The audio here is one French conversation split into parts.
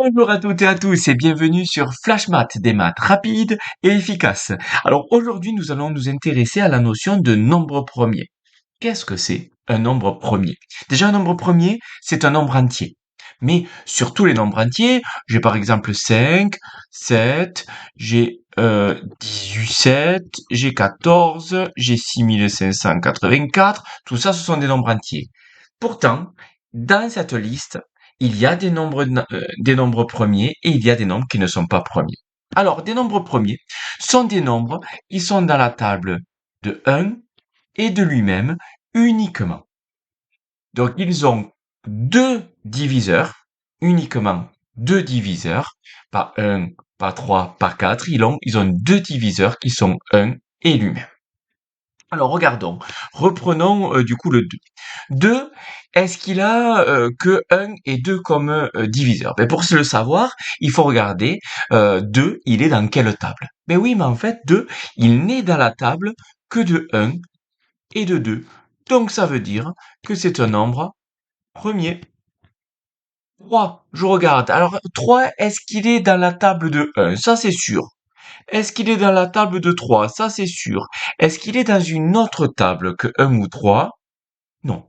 Bonjour à toutes et à tous et bienvenue sur Flash Math, des maths rapides et efficaces. Alors aujourd'hui, nous allons nous intéresser à la notion de nombre premier. Qu'est-ce que c'est un nombre premier? Déjà, un nombre premier, c'est un nombre entier. Mais sur tous les nombres entiers, j'ai par exemple 5, 7, j'ai 18, j'ai 14, j'ai 6584. Tout ça, ce sont des nombres entiers. Pourtant, dans cette liste, il y a des nombres premiers et il y a des nombres qui ne sont pas premiers. Alors, des nombres premiers sont des nombres qui sont dans la table de 1 et de lui-même uniquement. Donc, ils ont deux diviseurs, uniquement deux diviseurs, pas 1, pas 3, pas 4. Ils ont deux diviseurs qui sont 1 et lui-même. Alors, regardons. Reprenons du coup le 2. 2, est-ce qu'il a que 1 et 2 comme diviseur? Ben, pour le savoir, il faut regarder 2, il est dans quelle table? Ben oui, mais en fait, 2, il n'est dans la table que de 1 et de 2. Donc ça veut dire que c'est un nombre premier. 3, je regarde. Alors 3, est-ce qu'il est dans la table de 1? Ça c'est sûr. Est-ce qu'il est dans la table de 3? Ça c'est sûr. Est-ce qu'il est dans une autre table que 1 ou 3? Non.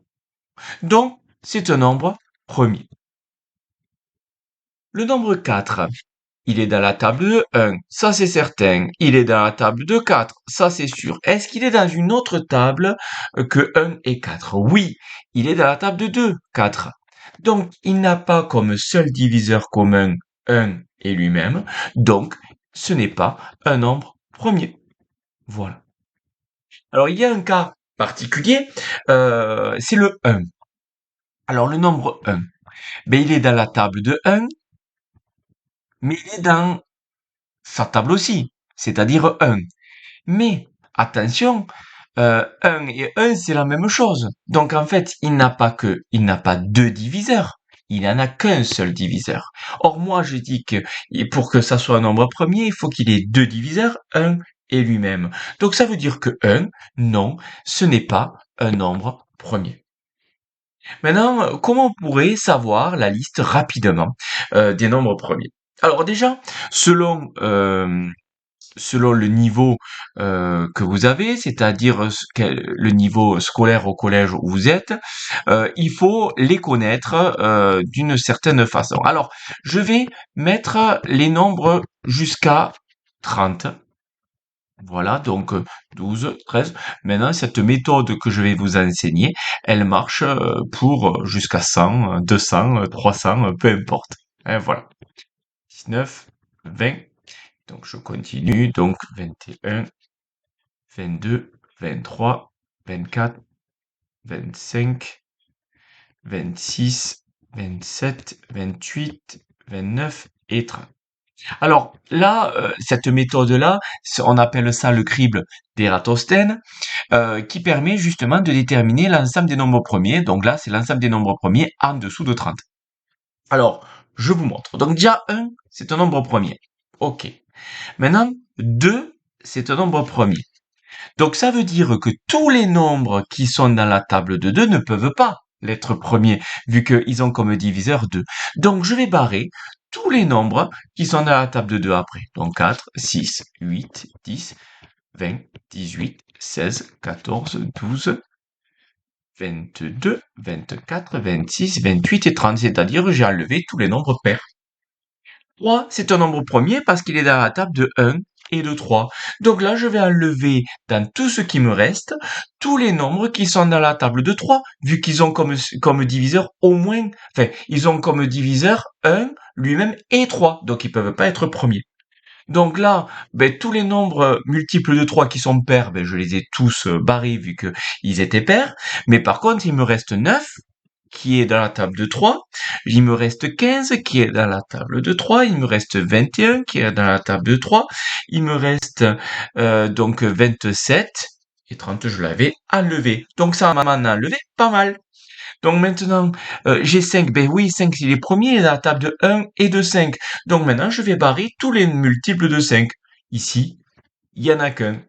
Donc c'est un nombre premier. Le nombre 4, il est dans la table de 1, ça c'est certain. Il est dans la table de 4, ça c'est sûr. Est-ce qu'il est dans une autre table que 1 et 4? Oui, il est dans la table de 2, 4. Donc, il n'a pas comme seul diviseur commun 1 et lui-même. Donc, ce n'est pas un nombre premier. Voilà. Alors, il y a un cas particulier, c'est le 1. Alors, le nombre 1, ben, il est dans la table de 1, mais il est dans sa table aussi, c'est-à-dire 1. Mais attention, 1 et 1, c'est la même chose. Donc en fait, il n'a pas deux diviseurs. Il n'en a qu'un seul diviseur. Or moi, je dis que pour que ça soit un nombre premier, il faut qu'il ait deux diviseurs, 1 et lui-même. Donc ça veut dire que 1, non, ce n'est pas un nombre premier. Maintenant, comment on pourrait savoir la liste rapidement des nombres premiers? Alors déjà, selon selon le niveau que vous avez, c'est-à-dire le niveau scolaire au collège où vous êtes, il faut les connaître d'une certaine façon. Alors, je vais mettre les nombres jusqu'à 30. Voilà, donc 12, 13. Maintenant, cette méthode que je vais vous enseigner, elle marche pour jusqu'à 100, 200, 300, peu importe. Hein, voilà. 19, 20. Donc, je continue. Donc, 21, 22, 23, 24, 25, 26, 27, 28, 29 et 30. Alors là, cette méthode-là, on appelle ça le crible d'Ératosthène, qui permet justement de déterminer l'ensemble des nombres premiers. Donc là, c'est l'ensemble des nombres premiers en dessous de 30. Alors, je vous montre. Donc déjà, 1, c'est un nombre premier. OK. Maintenant, 2, c'est un nombre premier. Donc ça veut dire que tous les nombres qui sont dans la table de 2 ne peuvent pas l'être premier, vu qu'ils ont comme diviseur 2. Donc je vais barrer tous les nombres qui sont dans la table de 2 après. Donc 4, 6, 8, 10, 20, 18, 16, 14, 12, 22, 24, 26, 28 et 30. C'est-à-dire que j'ai enlevé tous les nombres pairs. 3, c'est un nombre premier parce qu'il est dans la table de 1 et de 3. Donc là, je vais enlever dans tout ce qui me reste tous les nombres qui sont dans la table de 3, vu qu'ils ont comme diviseur au moins, enfin, ils ont comme diviseur 1 lui-même et 3, donc ils peuvent pas être premiers. Donc là, ben, tous les nombres multiples de 3 qui sont pairs, ben, je les ai tous barrés vu que ils étaient pairs. Mais par contre, il me reste 9 qui est dans la table de 3. Il me reste 15 qui est dans la table de 3. Il me reste 21 qui est dans la table de 3. Il me reste donc 27 et 30, je l'avais enlevé. Donc ça m'en a enlevé pas mal. Donc maintenant, j'ai 5. Ben oui, 5, il est premier dans la table de 1 et de 5. Donc maintenant, je vais barrer tous les multiples de 5. Ici, il y en a qu'un.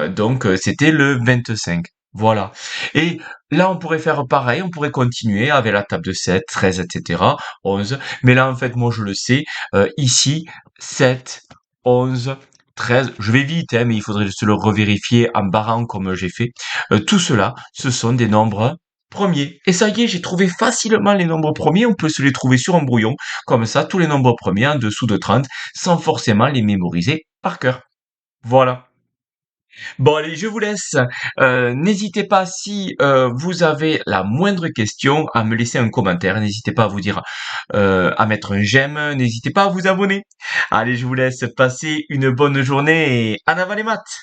Donc c'était le 25. Voilà. Et là, on pourrait faire pareil, on pourrait continuer avec la table de 7, 13, etc., 11. Mais là, en fait, moi, je le sais. Ici, 7, 11, 13. Je vais vite, hein, mais il faudrait juste le revérifier en barrant comme j'ai fait. Tout cela, ce sont des nombres premiers. Et ça y est, j'ai trouvé facilement les nombres premiers. On peut se les trouver sur un brouillon. Comme ça, tous les nombres premiers en dessous de 30, sans forcément les mémoriser par cœur. Voilà. Bon allez, je vous laisse. N'hésitez pas si vous avez la moindre question à me laisser un commentaire. N'hésitez pas à vous dire, à mettre un j'aime. N'hésitez pas à vous abonner. Allez, je vous laisse passer une bonne journée et en avant les maths.